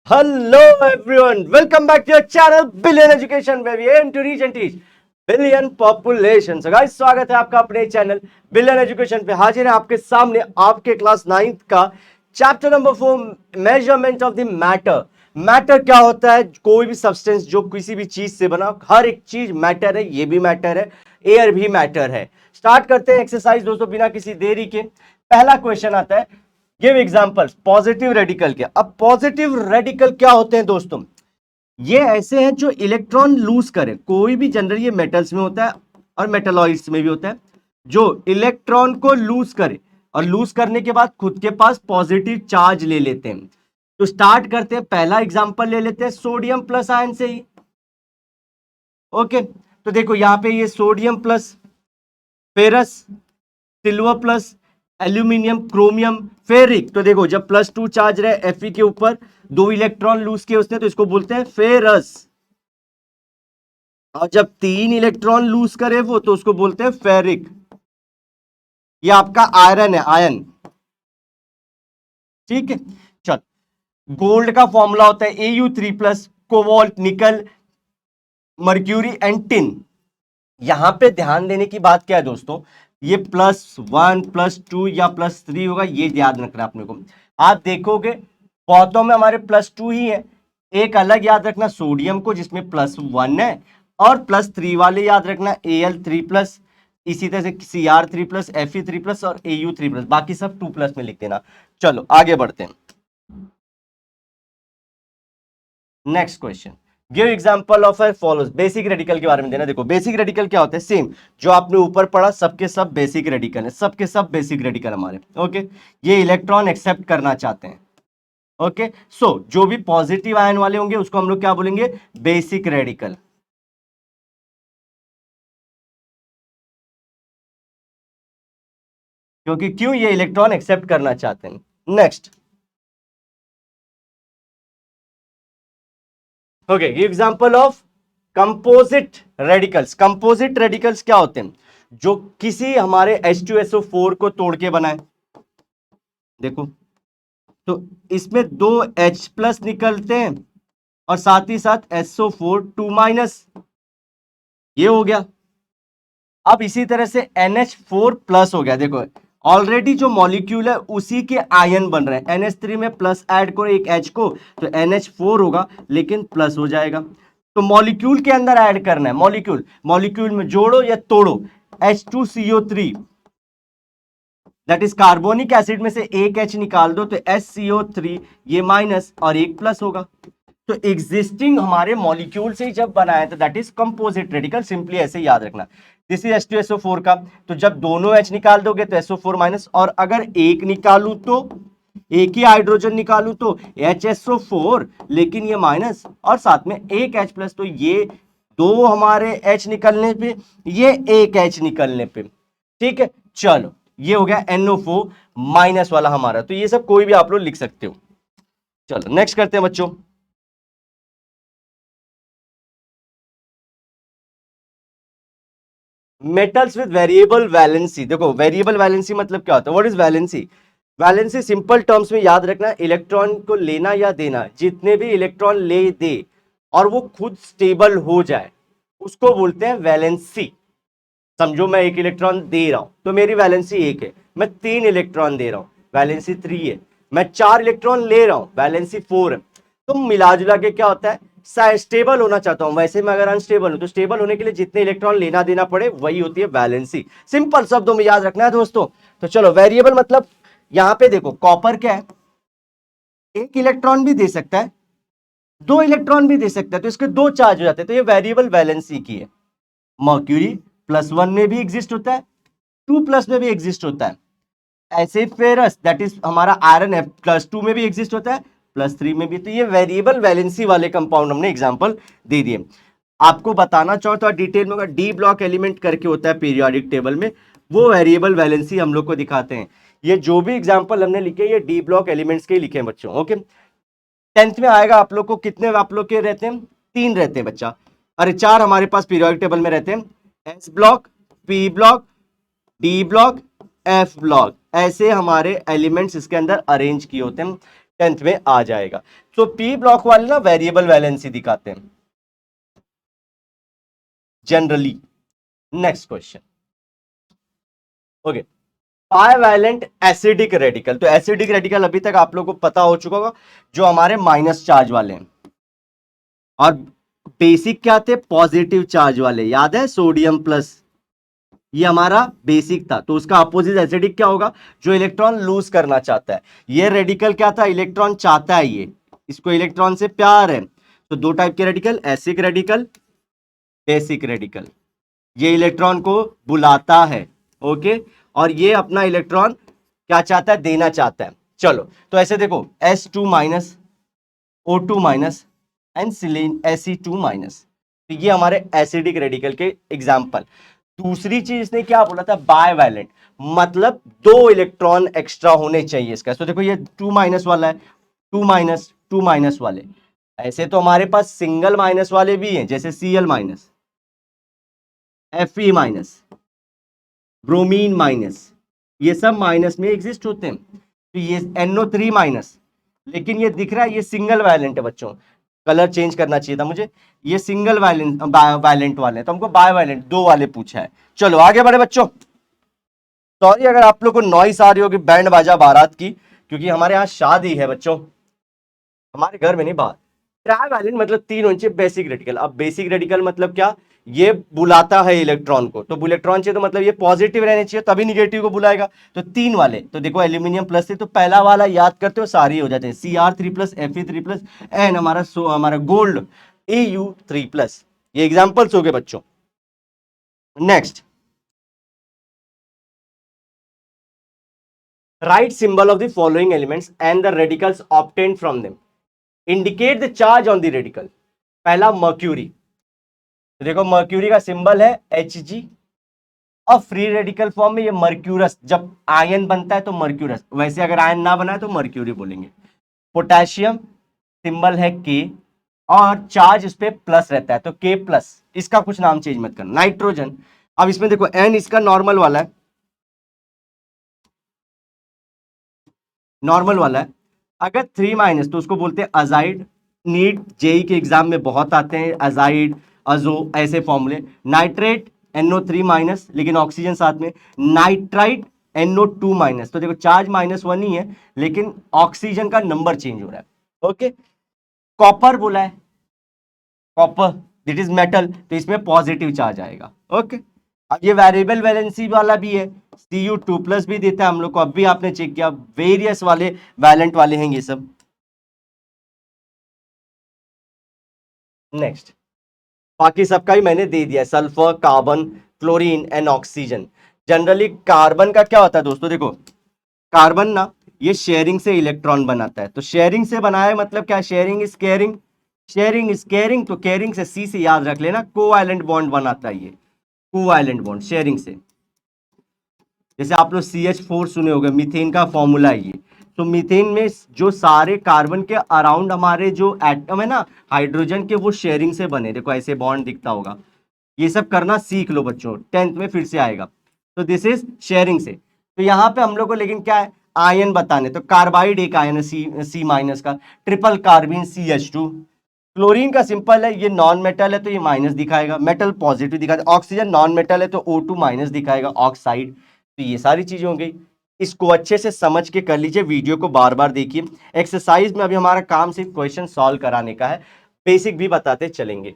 Hello everyone, welcome back to your channel Billion Education where we aim to reach and teach billion population. So guys, स्वागत है आपका अपने channel billion education पे। हाजिर है आपके सामने आपके क्लास 9th का chapter number 4 measurement of the matter. Matter क्या होता है? कोई भी सब्सटेंस जो किसी भी चीज से बना, हर एक चीज मैटर है, ये भी मैटर है, एयर भी मैटर है। स्टार्ट करते हैं एक्सरसाइज दोस्तों बिना किसी देरी के। पहला क्वेश्चन आता है, गिव एग्जांपल्स पॉजिटिव रेडिकल के। अब पॉजिटिव रेडिकल क्या होते हैं दोस्तों? ये ऐसे हैं जो इलेक्ट्रॉन लूज करें। कोई भी जनरली ये मेटल्स में होता है और मेटलॉइड्स में भी होता है, जो इलेक्ट्रॉन को लूज करे और लूज करने के बाद खुद के पास पॉजिटिव चार्ज ले लेते हैं। तो स्टार्ट करते हैं, पहला एग्जांपल ले लेते हैं सोडियम प्लस आयन से ही। ओके, तो देखो यहां पे ये sodium plus ferrous, silver plus aluminium, chromium, ferric. तो देखो जब +2 चार्ज रहे Fe के ऊपर, 2 इलेक्ट्रॉन लूज किए उसने, तो इसको बोलते हैं फेरस। और जब 3 इलेक्ट्रॉन लूज करे वो, तो उसको बोलते हैं फेरिक। ये आपका आयरन है, आयन। ठीक है, चल। गोल्ड का फॉर्मूला होता है Au3+, कोबाल्ट, निकल, मर्क्यूरी एंड टिन। यहां पे ध्यान देने की बात क्या है दोस्तों, ये +1 +2 या +3 होगा, ये याद रखना अपने को। आप देखोगे बहुतों में हमारे +2 ही है। एक अलग याद रखना सोडियम को, जिसमें +1 है, और +3 वाले याद रखना Al3+, इसी तरह से Cr3+, Fe3+ और Au3+, बाकी सब 2+ में लिख देना। चलो आगे बढ़ते हैं। Next question, give example of A follows. Basic radical के बारे में देना। देखो बेसिक रेडिकल क्या होता है, सेम जो आपने ऊपर पढ़ा, सबके सब बेसिक रेडिकल है, सबके सब बेसिक रेडिकल हमारे। ओके, ये इलेक्ट्रॉन एक्सेप्ट करना चाहते हैं। ओके, सो जो भी पॉजिटिव आयन वाले होंगे उसको हम लोग क्या बोलेंगे, बेसिक रेडिकल। क्योंकि क्यों, ये इलेक्ट्रॉन एक्सेप्ट करना चाहते हैं। Next, okay, example of composite radicals. Composite radicals क्या होते हैं? जो किसी हमारे H2SO4 को तोड़ के बनाए। देखो, तो इसमें 2 H+ निकलते हैं और साथ ही साथ SO4 2-, ये हो गया। अब इसी तरह से NH4+ हो गया। देखो ऑलरेडी जो मॉलिक्यूल है उसी के आयन बन रहे हैं। NH3 में प्लस ऐड करो एक H को, तो NH4 होगा, लेकिन प्लस हो जाएगा। तो मॉलिक्यूल के अंदर ऐड करना है, मॉलिक्यूल में जोड़ो या तोड़ो। H2CO3 that is carbonic acid में से एक H निकाल दो, तो SCO3 ये माइनस और एक प्लस होगा। तो एग्जिस्टिंग हमारे मॉलिक्यूल से ही जब बनाया तो that is composite radical. Simply ऐसे याद रखना, दिस इज H2SO4 का। तो जब दोनों H निकाल दोगे तो SO4 माइनस, और अगर एक निकालू तो एक ही हाइड्रोजन निकालू तो HSO4, लेकिन ये माइनस और साथ में एक H+, तो ये 2 हमारे H निकलने पे, ये एक H निकलने पे। ठीक है, चलो ये हो गया NO4 माइनस वाला हमारा। तो ये सब कोई भी आप लोग लिख सकते हो। चलो नेक्स्ट करते हैं बच्चों। Metals with variable valency. देखो वेरिएबल वैलेंसी मतलब क्या होता है, what is valency? Valency simple terms में याद रखना, इलेक्ट्रॉन को लेना या देना। जितने भी इलेक्ट्रॉन ले दे और वो खुद स्टेबल हो जाए, उसको बोलते हैं वैलेंसी। समझो मैं एक इलेक्ट्रॉन दे रहा हूं तो मेरी वैलेंसी 1 है। मैं 3 इलेक्ट्रॉन दे रहा हूं, वैलेंसी 3 है। मैं 4 इलेक्ट्रॉन ले रहा हूं, वैलेंसी 4 है। तो मिला जुला के क्या होता है, स्टेबल होना चाहता हूं। वैसे मैं अगर अनस्टेबल हूं तो स्टेबल होने के लिए जितने इलेक्ट्रॉन लेना देना पड़े वही होती है वैलेंसी। सिंपल शब्दों में याद रखना है दोस्तों। तो चलो वेरिएबल मतलब, यहां पे देखो कॉपर क्या है, 1 इलेक्ट्रॉन भी दे सकता है, 2 इलेक्ट्रॉन भी दे सकता है, तो इसके 2 चार्ज हो जाते हैं। तो ये वेरिएबल वैलेंसी की है। मर्क्यूरी +1 में भी एग्जिस्ट होता है, 2+ में भी एग्जिस्ट होता है। ऐसे फेरस दैट इज हमारा आयरन है, +2 में भी एग्जिस्ट होता है, +3 में भी। तो ये वेरिएबल वैलेंसी वाले कंपाउंड हमने एग्जांपल दे दिए। आपको बताना चाहो तो डिटेल में, डी ब्लॉक एलिमेंट करके होता है पीरियोडिक टेबल में, वो वेरिएबल वैलेंसी हम लोग को दिखाते हैं। ये जो भी एग्जांपल हमने लिखे ये डी ब्लॉक एलिमेंट्स के लिखे हैं बच्चों। ओके, 10th में आएगा आप लोग को, कितने आप लोग के रहते हैं, 3 रहते हैं बच्चा। अरे 4 हमारे पास पीरियोडिक टेबल में रहते हैं, S block, P block, D block, F block, ऐसे हमारे एलिमेंट्स इसके अंदर अरेंज किए होते हैं। 10th में आ जाएगा। तो पी ब्लॉक वाले ना वेरिएबल वैलेंसी दिखाते हैं generally. Next question, okay. Bivalent acidic radical, तो एसिडिक रेडिकल अभी तक आप लोगों को पता हो चुका होगा, जो हमारे माइनस चार्ज वाले हैं, और बेसिक क्या थे, पॉजिटिव चार्ज वाले, याद है, सोडियम प्लस, ये हमारा बेसिक था। तो उसका अपोजिट एसिडिक क्या होगा, जो इलेक्ट्रॉन लूज करना चाहता है। ये रेडिकल क्या था, इलेक्ट्रॉन चाहता है, ये इसको इलेक्ट्रॉन से प्यार है। तो दो टाइप के radical, acidic radical, basic radical. ये इलेक्ट्रॉन को बुलाता है, ओके, और ये अपना इलेक्ट्रॉन क्या चाहता है, देना चाहता है। चलो तो ऐसे देखो, S2 minus, O2 minus and सिलीन Fe2 minus, तो ये हमारे एसिडिक रेडिकल के एग्जाम्पल। दूसरी चीज इसने क्या बोला था, बायवैलेंट, मतलब दो इलेक्ट्रॉन एक्स्ट्रा होने चाहिए इसका। तो देखो ये 2 माइनस वाला है, 2 माइनस वाले। ऐसे तो हमारे पास सिंगल माइनस वाले भी हैं, जैसे Cl minus, Fe minus, bromine minus, ये सब माइनस में एग्जिस्ट होते हैं। तो ये NO3 माइनस, लेकिन ये दिख रहा है ये सिंगल वैलेंट है बच्चों, कलर चेंज करना चाहिए था मुझे। ये सिंगल वैलेंट वैलेंट वाले हैं, तो हमको बाय वैलेंट दो वाले पूछा है। चलो आगे बढ़े बच्चों। सॉरी अगर आप लोग को नॉइस आ रही होगी बैंड बाजा बारात की, क्योंकि हमारे यहाँ शादी है बच्चों, हमारे घर में नहीं बात। ट्राइवैलेंट मतलब तीन होने चाहिए बेसिक रेडिकल। अब बेसिक रेडिकल मतलब क्या, ये बुलाता है इलेक्ट्रॉन को, तो इलेक्ट्रॉन चाहिए तो मतलब ये पॉजिटिव रहने चाहिए तभी निगेटिव को बुलाएगा। तो तीन वाले, तो देखो एल्यूमिनियम प्लस से, तो पहला वाला याद करते हो सारे हो जाते हैं, Cr3 plus, Fe3 plus, and हमारा गोल्ड Au3 प्लस। ये एग्जाम्पल्स हो गए बच्चों। Next, right symbol of the following elements and the radicals obtained from them, indicate the charge on the radical. पहला मर्क्यूरी, तो देखो मर्क्यूरी का सिंबल है Hg, और फ्री रेडिकल फॉर्म में ये मर्क्यूरस, जब आयन बनता है तो मर्क्यूरस, वैसे अगर आयन ना बना है तो मर्क्यूरी बोलेंगे। पोटेशियम सिंबल है K, और चार्ज इस पे प्लस रहता है तो K प्लस, इसका कुछ नाम चेंज मत करना। नाइट्रोजन, अब इसमें देखो N इसका नॉर्मल वाला है, नॉर्मल वाला है। अगर 3 माइनस तो उसको बोलते हैं अजाइड। नीट जेई के एग्जाम में बहुत आते हैं अजाइड, अजो, ऐसे फॉर्मूले। नाइट्रेट NO3 माइनस, लेकिन ऑक्सीजन साथ में। नाइट्राइट NO2 माइनस, तो देखो चार्ज -1 ही है, लेकिन ऑक्सीजन का नंबर चेंज हो रहा है, ओके। कॉपर बोला है, कॉपर दिट इज मेटल, तो इसमें पॉजिटिव चार्ज आएगा, ओके। अब ये वेरिएबल वैलेंसी वाला भी है, Cu2 प्लस भी देता है हम लोग को, अब भी आपने चेक किया, वेरियस वाले वैलेंट वाले हैं ये सब। नेक्स्ट, बाकी सबका ही मैंने दे दिया, sulphur, carbon, chlorine and oxygen. Generally carbon का क्या होता है दोस्तों, देखो कार्बन ना ये शेयरिंग से इलेक्ट्रॉन बनाता है, तो शेयरिंग से बनाया है मतलब क्या, sharing is caring, sharing is caring, तो केयरिंग से सी से याद रख लेना, कोवैलेंट बॉन्ड बनाता है ये, कोवैलेंट बॉन्ड शेयरिंग से। जैसे आप लोग CH4 सुने होंगे, मीथेन का फॉर्मूला है ये। तो मीथेन में जो सारे कार्बन के अराउंड हमारे जो एटम है ना हाइड्रोजन के, वो शेयरिंग से बने, देखो ऐसे बॉन्ड दिखता होगा। ये सब करना सीख लो बच्चों, 10th में फिर से आएगा। तो दिस इज शेयरिंग से। तो यहाँ पे हम लोग को लेकिन क्या है, आयन बताने, तो कार्बाइड एक आयन है सी माइनस का, ट्रिपल कार्बिन CH2। क्लोरीन का सिंपल है, ये नॉन मेटल है तो ये माइनस दिखाएगा, मेटल पॉजिटिव दिखाएगा। ऑक्सीजन नॉन मेटल है तो O2 माइनस दिखाएगा, ऑक्साइड। तो ये सारी चीजें हो गई, इसको अच्छे से समझ के कर लीजिए, वीडियो को बार बार देखिए। एक्सरसाइज में अभी हमारा काम सिर्फ क्वेश्चन सॉल्व कराने का है, बेसिक भी बताते चलेंगे।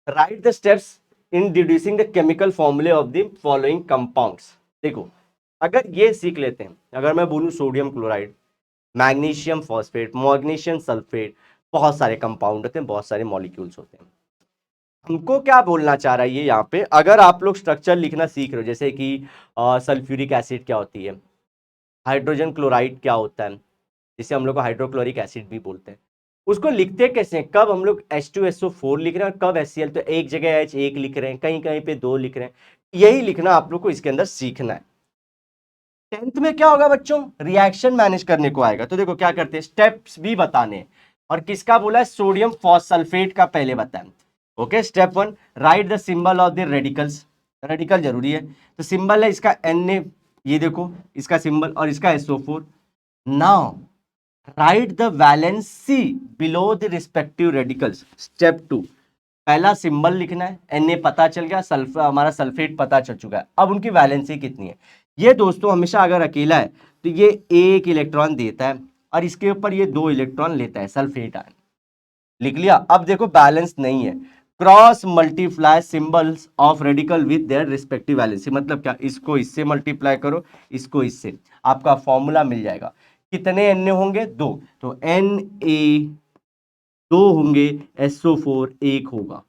Write the steps in deducing the chemical formulae of the following compounds. देखो अगर ये सीख लेते हैं, अगर मैं बोलूं sodium chloride, magnesium phosphate, magnesium sulphate, बहुत सारे कंपाउंड होते हैं, बहुत सारे मॉलिक्यूल्स होते हैं। हमको क्या बोलना चाह रहा है ये यहाँ पे, अगर आप लोग स्ट्रक्चर लिखना सीख रहे हो, जैसे कि सल्फ्यूरिक एसिड क्या होती है, हाइड्रोजन क्लोराइड क्या होता है, जिसे हम लोग को हाइड्रोक्लोरिक एसिड भी बोलते हैं, उसको लिखते कैसे हैं, कब हम लोग H2SO4 लिख रहे हैं और कब HCl, तो एक जगह H1 लिख रहे हैं, कहीं कहीं पे 2 लिख रहे हैं, यही लिखना आप लोग को इसके अंदर सीखना है। 10th में क्या होगा बच्चों, रिएक्शन मैनेज करने को आएगा, तो देखो क्या करते हैं, स्टेप्स भी बताने हैं। और किसका बोला है, सोडियम फॉस्फेट का पहले बताएं। Okay, step 1, right the symbol of the radicals. Radical जरूरी है, तो सिंबल है इसका Na, ये देखो इसका सिंबल, और इसका SO4। Now right the valency below the respective radicals. Step 2, पहला सिंबल लिखना है, Na पता चल गया, सल्फर हमारा सल्फेट पता चल चुका है, अब उनकी वैलेंसी कितनी है। ये दोस्तों हमेशा अगर अकेला है तो ये एक इलेक्ट्रॉन देता है और इसके ऊपर ये 2 इलेक्ट्रॉन लेता है, सल्फेट आयन। लिख लिया। अब देखो बैलेंस नहीं है, cross multiply symbols of radical with their respective valency. मतलब क्या, इसको इससे मल्टीप्लाई करो, इसको इससे, आपका फॉर्मूला मिल जाएगा। कितने Na होंगे? 2, तो Na 2 होंगे, SO4 1 होगा।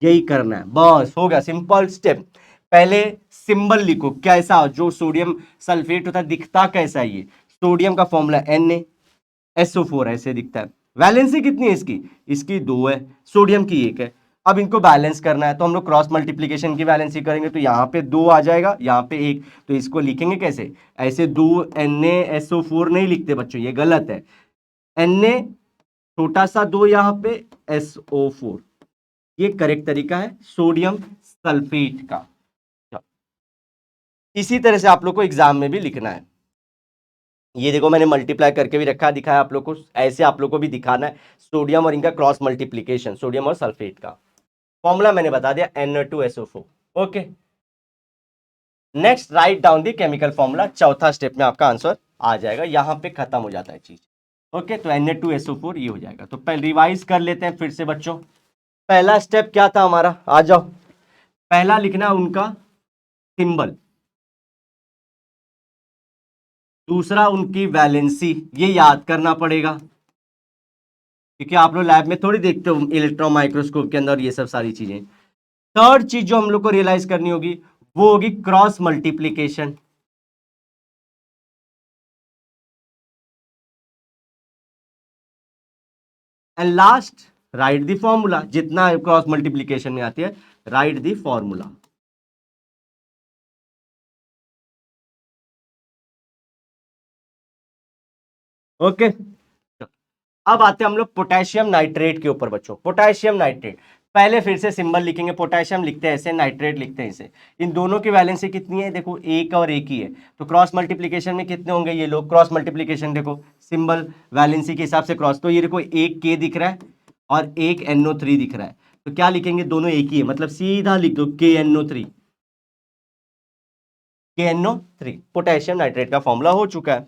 यही करना है, बस हो गया, सिंपल स्टेप। पहले सिंबल लिखो कैसा, जो सोडियम सल्फेट होता है दिखता कैसा है, ये सोडियम का फॉर्मूला NaSO4 ऐसे दिखता है। वैलेंसी कितनी है इसकी? इसकी 2 है, सोडियम की 1 है। अब इनको बैलेंस करना है तो हम लोग क्रॉस मल्टीप्लीकेशन की वैलेंसी करेंगे, तो यहाँ पे 2 आ जाएगा, यहाँ पे 1, तो इसको लिखेंगे कैसे? ऐसे 2 NaSO4 नहीं लिखते बच्चों, ये गलत है। Na छोटा सा 2 यहाँ पे, SO4, ये करेक्ट तरीका है सोडियम सल्फेट का। इसी तरह से आप लोग को एग्जाम में भी लिखना है। ये देखो मैंने मल्टीप्लाई करके भी रखा, दिखाया आप लोग को, ऐसे आप लोग को भी दिखाना है सोडियम और इनका क्रॉस मल्टीप्लीकेशन, सोडियम और सल्फेट का। फॉर्मूला मैंने बता दिया, Na2SO4। Okay, next write down the chemical formula. चौथा स्टेप में आपका आंसर आ जाएगा, यहां पे खत्म हो जाता है चीज। ओके, तो Na2SO4 ये हो जाएगा। तो पहले रिवाइज कर लेते हैं फिर से बच्चों। पहला स्टेप क्या था हमारा, आ जाओ। पहला लिखना उनका सिंबल, दूसरा उनकी वैलेंसी, ये याद करना पड़ेगा क्योंकि आप लोग लैब में थोड़ी देखते हो इलेक्ट्रॉन माइक्रोस्कोप के अंदर ये सब सारी चीजें। थर्ड चीज जो हम लोग को रियलाइज करनी होगी वो होगी cross multiplication. And last, right the formula. जितना क्रॉस मल्टीप्लीकेशन में आती है, राइट द फॉर्मूला। ओके, अब आते हैं हम लोग पोटेशियम नाइट्रेट के ऊपर बच्चों। पोटेशियम नाइट्रेट, पहले फिर से सिंबल लिखेंगे, पोटेशियम लिखते हैं ऐसे, नाइट्रेट लिखते हैं इसे। इन दोनों की वैलेंसी कितनी है? देखो एक और एक ही है, तो क्रॉस मल्टीप्लीकेशन में कितने होंगे ये लोग? क्रॉस मल्टीप्लीकेशन देखो, सिंबल वैलेंसी के हिसाब से क्रॉस, तो ये देखो एक K दिख रहा है और एक NO3 दिख रहा है, तो क्या लिखेंगे? दोनों एक ही है, मतलब सीधा लिख दो KNO3। KNO3 पोटेशियम नाइट्रेट का फॉर्मूला हो चुका है।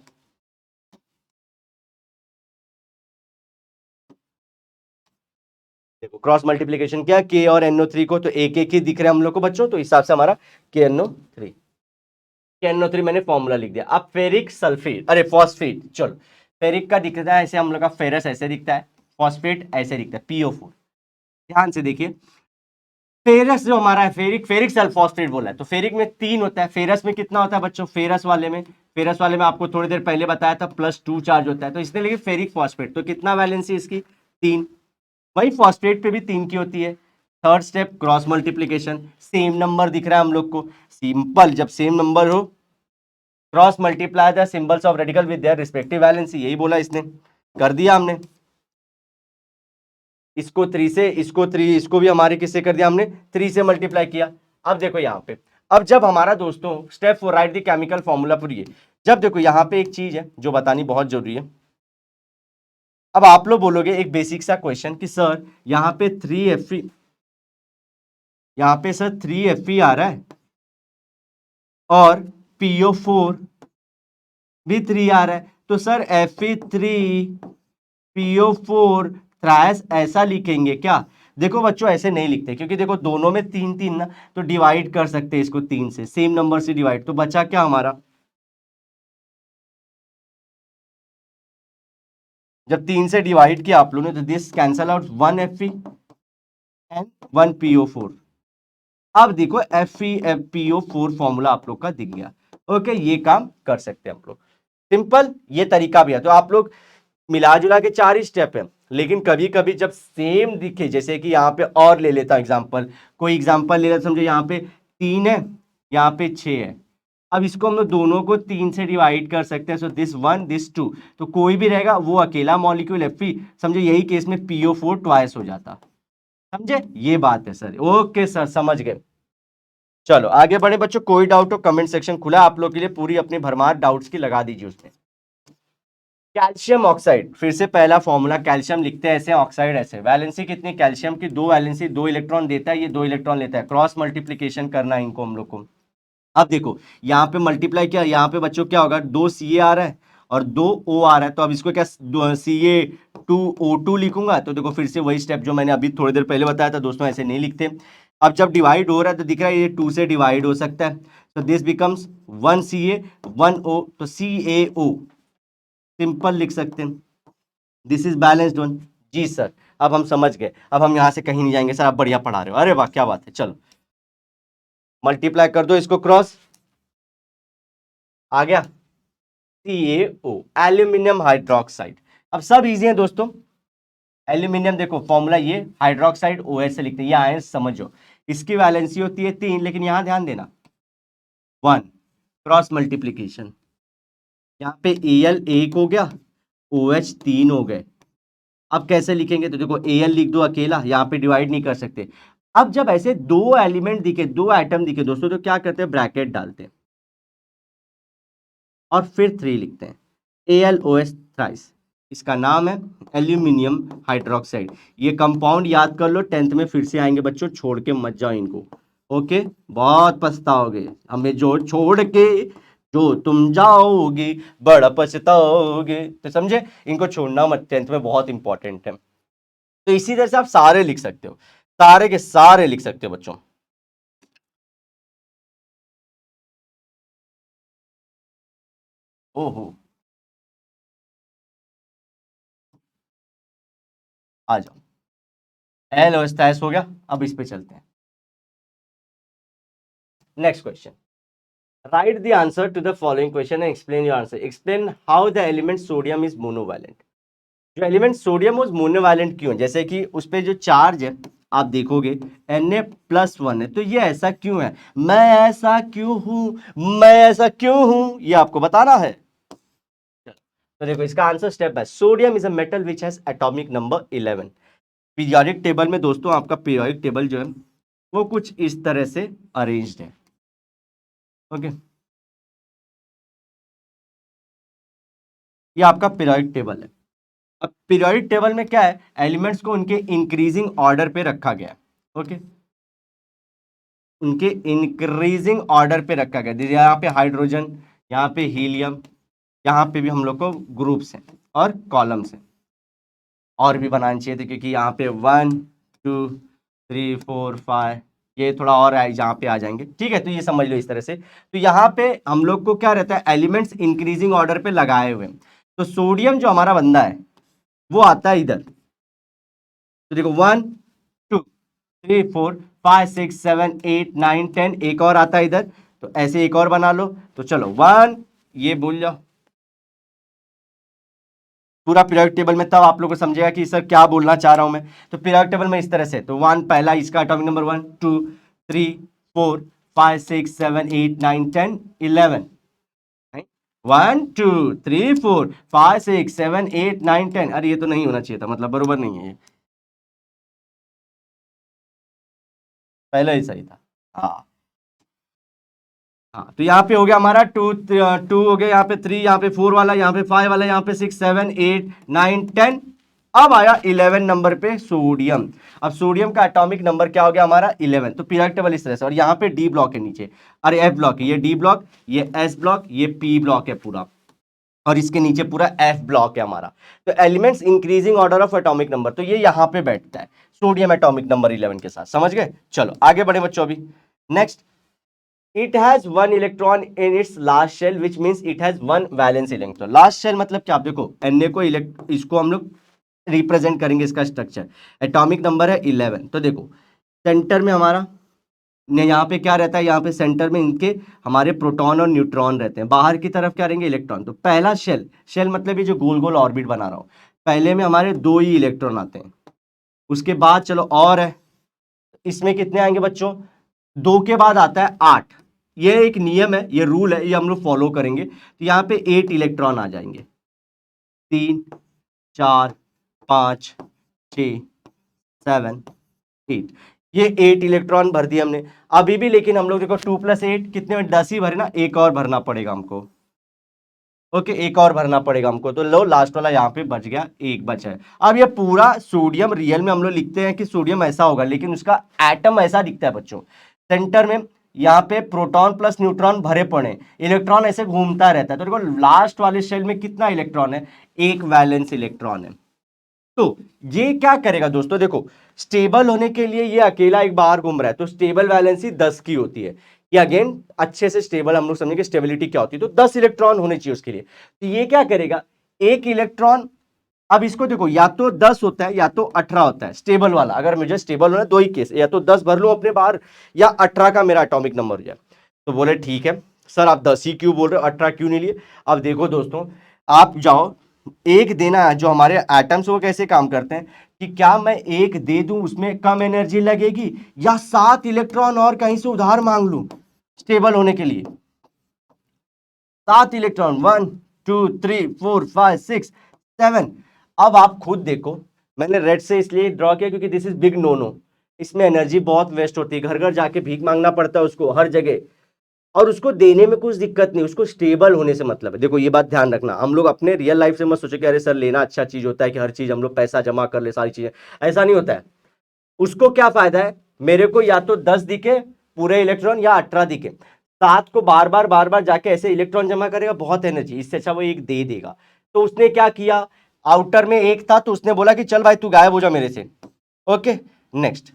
देखो क्रॉस मल्टीप्लीकेशन किया K और NO3 को, तो एक एक ही दिख रहा है हम लोग को बच्चों, तो इस हिसाब से हमारा KNO3 मैंने फॉर्मूला लिख दिया। अब फेरिक सल्फेट, अरे फॉस्फेट, चलो फेरिक का दिखता है ऐसे हम लोग का, फेरस ऐसे दिखता है, फॉस्फेट ऐसे दिखता है, PO4। ध्यान से देखिए, फेरस जो हमारा है, फेरिक, फेरिक सल्फोस्फेट बोला है, तो फेरिक में 3 होता है, फेरस में कितना होता है बच्चों? फेरस वाले में आपको थोड़ी देर पहले बताया था +2 चार्ज होता है, तो इसने लिखे फेरिक फॉस्फेट, तो कितना वैलेंसी इसकी? 3। वही फॉस्फेट पे भी 3 की होती है। Third step cross multiplication, same number दिख रहा है हम लोग को, सिंपल, जब सेम नंबर हो cross multiply the symbols of radical with their respective valency, यही बोला इसने, कर दिया हमने। इसको 3 से, इसको 3, इसको भी हमारे किससे कर दिया हमने? 3 से मल्टीप्लाई किया। अब देखो यहाँ पे, अब जब हमारा दोस्तों step 4 right the chemical formula for ये, जब देखो यहाँ पे एक चीज है जो बतानी बहुत जरूरी है। अब आप लोग बोलोगे एक बेसिक सा क्वेश्चन कि सर यहाँ पे 3Fe, यहाँ पे सर 3Fe आ रहा है और PO4 भी 3 आ रहा है, तो सर Fe3PO4 थ्राइस ऐसा लिखेंगे क्या? देखो बच्चों ऐसे नहीं लिखते, क्योंकि देखो दोनों में 3 3 ना, तो डिवाइड कर सकते हैं इसको 3 से, सेम नंबर से डिवाइड, तो बचा क्या हमारा? जब 3 से डिवाइड किया आप लोगों ने, तो this cancel out 1Fe and 1PO4। अब देखो FePO4 फॉर्मूला आप लोग का दिख गया। ओके, ये काम कर सकते हैं हम लोग, सिंपल ये तरीका भी है। तो आप लोग मिला जुला के 4 ही स्टेप है, लेकिन कभी कभी जब सेम दिखे, जैसे कि यहाँ पे और ले लेता एग्जांपल, कोई एग्जांपल ले लेता, समझो यहाँ पे 3 है, यहाँ पे 6 है, अब इसको हम लोग दोनों को 3 से डिवाइड कर सकते हैं, सो दिस 1 दिस 2, तो कोई भी रहेगा वो अकेला मॉलिक्यूल Fe, समझो यही केस में PO4 ट्वाइस हो जाता। समझे, ये बात है सर। ओके सर, समझ गए। चलो आगे बढ़े बच्चों, कोई डाउट हो कमेंट सेक्शन खुला आप लोग के लिए, पूरी अपनी भरमार डाउट्स की लगा दीजिए उसमें। कैल्शियम ऑक्साइड, फिर से पहला फॉर्मूला, कैल्शियम लिखते हैं ऐसे, ऑक्साइड ऐसे। वैलेंसी कितनी कैल्शियम की, 2 वैलेंसी, 2 इलेक्ट्रॉन देता है, ये 2 इलेक्ट्रॉन लेता है। क्रॉस मल्टीप्लीकेशन करना है इनको हम लोग को। अब देखो यहाँ पे मल्टीप्लाई किया, यहाँ पे बच्चों क्या होगा, 2 सी आ रहा है और 2 ओ आ रहा है, तो अब इसको क्या CA2O2 लिखूंगा। तो देखो फिर से वही स्टेप जो मैंने अभी थोड़ी देर पहले बताया था दोस्तों, ऐसे नहीं लिखते। अब जब डिवाइड हो रहा है तो दिख रहा है ये 2 से डिवाइड हो सकता है, तो दिस बिकम्स 1 CA 1 O, तो CaO सिंपल लिख सकते हैं। This is balanced one. जी सर, अब हम समझ गए, अब हम यहां से कहीं नहीं जाएंगे सर, आप बढ़िया पढ़ा रहे हो, अरे वाह क्या बात है। चलो मल्टीप्लाई कर दो इसको, क्रॉस आ गया, CaO एल्यूमिनियम हाइड्रोक्साइड। अब सब इजी है दोस्तों। एल्यूमिनियम देखो फॉर्मूला ये, हाइड्रोक्साइड OH से लिखते हैं, ये आयन समझो। इसकी वैलेंसी होती है 3, लेकिन यहां ध्यान देना 1, क्रॉस मल्टीप्लीकेशन। यहाँ पे Al 1 हो गया, OH 3 हो गए। अब कैसे लिखेंगे, तो देखो Al लिख दो अकेला, यहाँ पे डिवाइड नहीं कर सकते। अब जब ऐसे दो एलिमेंट दिखे, दो एटम दिखे दोस्तों, तो क्या करते हैं, ब्रैकेट डालते हैं और फिर 3 लिखते हैं, AlOH थ्राइस। इसका नाम है एल्यूमिनियम हाइड्रोक्साइड। ये कंपाउंड याद कर लो, 10th में फिर से आएंगे बच्चों, छोड़ के मत जाओ इनको। ओके, बहुत पछताओगे हमें जो छोड़ के, जो तुम जाओगे बड़ा पछताओगे, तो समझे, इनको छोड़ना मत, 10th में बहुत इंपॉर्टेंट है। तो इसी तरह से आप सारे लिख सकते हो, सारे के सारे लिख सकते हो बच्चों। ओहो, आ जाओ, एल ओएस हो गया। अब इस पे चलते हैं, next question. Right the answer to the following question and explain your answer. Explain how the element sodium is monovalent. जो एलिमेंट सोडियम उस मोनोवैलेंट क्यों है, जैसे कि उस पे जो चार्ज है आप देखोगे Na+1 है, तो ये ऐसा क्यों है, मैं ऐसा क्यों हूं, मैं ऐसा क्यों हूं, ये आपको बताना है। तो देखो इसका answer step by, sodium is a metal which has atomic number 11। Periodic table में दोस्तों आपका पीरियोडिक टेबल जो है वो कुछ इस तरह से अरेंज्ड है। ओके, ये आपका पीरियोडिक टेबल है। अब पीरियोडिक टेबल में क्या है, एलिमेंट्स को उनके इंक्रीजिंग ऑर्डर पे रखा गया है। ओके, उनके इंक्रीजिंग ऑर्डर पे रखा गया, जैसे यहाँ पे हाइड्रोजन, यहाँ पे हीलियम, यहाँ पे भी हम लोग को ग्रुप्स हैं और कॉलम्स हैं। और भी बनाना चाहिए थे, क्योंकि यहाँ पे 1 2 3 4 5, ये थोड़ा और यहाँ पे आ जाएंगे, ठीक है। तो ये समझ लो इस तरह से। तो यहाँ पे हम लोग को क्या रहता है, एलिमेंट्स इंक्रीजिंग ऑर्डर पे लगाए हुए हैं। तो सोडियम जो हमारा बंदा है वो आता है इधर, तो देखो 1 2 3 4 5 6 7 8 9 10, एक और आता है इधर, तो ऐसे एक और बना लो। तो चलो 1, ये भूल जाओ, पूरा पीरियोडिक टेबल में तब आप लोग को समझेगा कि सर क्या बोलना चाह रहा हूं मैं। तो पीरियोडिक टेबल में इस तरह से, तो 1 पहला, इसका एटॉमिक नंबर 1 2 3 4 5 6 7 8 9 10 11, 1 2 3 4 5 6 7 8 9 10, अरे ये तो नहीं होना चाहिए था, मतलब बरोबर नहीं है ये, पहले ही सही था। हाँ हाँ, तो यहाँ पे हो गया हमारा 2 2 हो गया, यहाँ पे 3, यहाँ पे 4 वाला, यहाँ पे 5 वाला, यहाँ पे 6 7 8 9 10। अब आया 11 नंबर पे सोडियम। अब सोडियम का एटॉमिक नंबर क्या हो गया हमारा 11, तो पीरियोडिक टेबल इस तरह से, और यहाँ पे डी ब्लॉक है नीचे, अरे एफ ब्लॉक है, ये डी ब्लॉक, ये एस ब्लॉक, ये पी ब्लॉक है पूरा, और इसके नीचे पूरा एफ ब्लॉक है हमारा। तो elements increasing order of atomic number, तो ये यहाँ पे बैठता है सोडियम एटॉमिक नंबर 11 के साथ, समझ गए। चलो आगे बढ़े बच्चों, अभी next, it has 1 electron in its last shell which means it has 1 valence electron. Last shell मतलब क्या, आप देखो Na को इसको हम लोग रिप्रेजेंट करेंगे, इसका स्ट्रक्चर, एटॉमिक नंबर है 11, तो देखो सेंटर में हमारा यहाँ पे क्या रहता है, यहाँ पे सेंटर में इनके हमारे प्रोटॉन और न्यूट्रॉन रहते हैं, बाहर की तरफ क्या रहेंगे, इलेक्ट्रॉन। तो पहला शेल, शेल मतलब ये जो गोल गोल ऑर्बिट बना रहा हूं, पहले में हमारे 2 ही इलेक्ट्रॉन आते हैं, उसके बाद चलो और है, इसमें कितने आएंगे बच्चों, 2 के बाद आता है 8। ये एक नियम है, ये रूल है, ये हम लोग फॉलो करेंगे। तो यहाँ पे 8 इलेक्ट्रॉन आ जाएंगे, 3 4 5 6 7 8, ये 8 इलेक्ट्रॉन भर दिए हमने। अभी भी लेकिन हम लोग देखो 2 + 8 कितने में, 10 ही भरे ना, एक और भरना पड़ेगा हमको। ओके, एक और भरना पड़ेगा हमको, तो लो लास्ट वाला यहाँ पे बच गया, एक बचा है। अब ये पूरा सोडियम, रियल में हम लोग लिखते हैं कि सोडियम ऐसा होगा, लेकिन उसका एटम ऐसा दिखता है बच्चों। सेंटर में यहाँ पे प्रोटॉन प्लस न्यूट्रॉन भरे पड़े, इलेक्ट्रॉन ऐसे घूमता रहता है। तो देखो लास्ट वाले शेल में कितना इलेक्ट्रॉन है, एक वैलेंस इलेक्ट्रॉन है। तो ये क्या करेगा दोस्तों, देखो स्टेबल होने के लिए ये अकेला एक बार घूम रहा है, तो स्टेबल वैलेंसी 10 की होती है। ये अगेन अच्छे से स्टेबल, हम लोग समझेंगे स्टेबिलिटी क्या होती है, तो 10 इलेक्ट्रॉन होने चाहिए उसके लिए। तो ये क्या करेगा, एक इलेक्ट्रॉन, अब इसको देखो या तो 10 होता है या तो 18 होता है स्टेबल वाला। अगर मुझे स्टेबल होना है दो ही केस, या तो 10 भर लूं अपने बाहर, या 18 का मेरा एटॉमिक नंबर हो जाए। तो बोले ठीक है सर, आप 10 ही क्यों बोल रहे हो, 18 क्यों नहीं लिए। अब देखो दोस्तों, आप जाओ एक देना है, जो हमारे एटम्स वो कैसे काम करते हैं कि क्या मैं एक दे दूं उसमें कम एनर्जी लगेगी, या 7 इलेक्ट्रॉन और कहीं से उधार मांग लूं स्टेबल होने के लिए। 7 इलेक्ट्रॉन, 1 2 3 4 5 6 7। अब आप खुद देखो, मैंने रेड से इसलिए ड्रॉ किया क्योंकि this is big no no, इसमें एनर्जी बहुत वेस्ट होती है, घर घर जाके भीख मांगना पड़ता है उसको हर जगह, और उसको देने में कुछ दिक्कत नहीं, उसको स्टेबल होने से मतलब है। देखो ये बात ध्यान रखना, हम लोग अपने रियल लाइफ से मत सोचो कि अरे सर लेना अच्छा चीज होता है कि हर चीज हम लोग पैसा जमा कर ले सारी चीजें, ऐसा नहीं होता है। उसको क्या फायदा है, मेरे को या तो 10 दिखे पूरे इलेक्ट्रॉन या 18 दिखे, 7 को बार बार जाके ऐसे इलेक्ट्रॉन जमा करेगा, बहुत एनर्जी, इससे अच्छा वो एक दे देगा। तो उसने क्या किया, आउटर में एक था तो उसने बोला कि चल भाई तू गायब हो जा मेरे से। Okay next,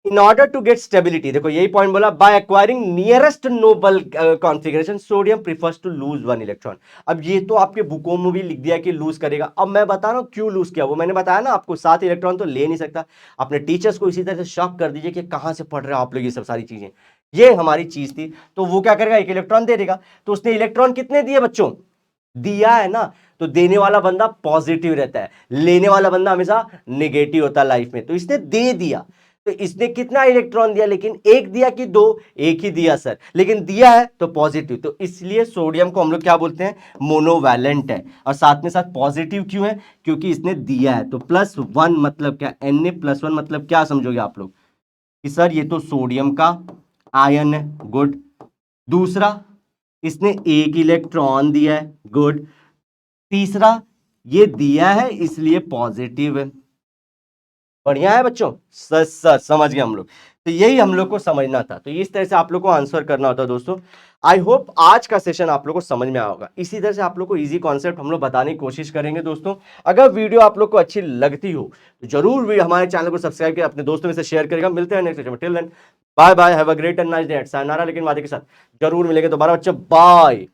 in order to get stability, देखो यही पॉइंट बोला, by acquiring nearest noble configuration sodium prefers to lose 1 electron. अब ये तो आपके बुकों में भी लिख दिया कि लूज करेगा, अब मैं बता रहा हूं क्यों लूज किया, वो मैंने बताया ना आपको, 7 इलेक्ट्रॉन तो ले नहीं सकता। अपने टीचर्स को इसी तरह से शॉक कर दीजिए कि कहां से पढ़ रहे हो आप लोग ये सब सारी चीजें, ये हमारी चीज थी। तो वो क्या करेगा, एक इलेक्ट्रॉन दे देगा। तो उसने इलेक्ट्रॉन कितने दिए बच्चों, दिया है ना, तो देने वाला बंदा पॉजिटिव रहता है, लेने वाला बंदा हमेशा नेगेटिव होता है लाइफ में। तो इसने दे दिया, तो इसने कितना इलेक्ट्रॉन दिया, लेकिन एक दिया कि दो, एक ही दिया सर, लेकिन दिया है तो पॉजिटिव, तो इसलिए सोडियम को हम लोग क्या बोलते हैं, मोनोवैलेंट है। और साथ में साथ पॉजिटिव क्यों है, क्योंकि इसने दिया है। तो +1 मतलब क्या, Na+1 मतलब क्या समझोगे आप लोग कि सर ये तो सोडियम का आयन है, गुड। दूसरा, इसने एक इलेक्ट्रॉन दिया है, गुड। तीसरा, ये दिया है इसलिए पॉजिटिव है, बढ़िया है बच्चों, सच सच समझ गए हम लोग। तो यही हम लोग को समझना था, तो इस तरह से आप लोग को आंसर करना होता है दोस्तों। आई होप आज का सेशन आप लोग को समझ में आया होगा। इसी तरह से आप लोग को इजी कॉन्सेप्ट हम लोग बताने की कोशिश करेंगे दोस्तों। अगर वीडियो आप लोग को अच्छी लगती हो तो जरूर भी हमारे चैनल को सब्सक्राइब कर अपने दोस्तों में से शेयर करेगा। मिलते हैं नेक्स्ट सेशन में, till then bye bye, have a great and nice day. सायनारा लेकिन वादे के साथ, जरूर मिलेंगे दोबारा बच्चों, बाय।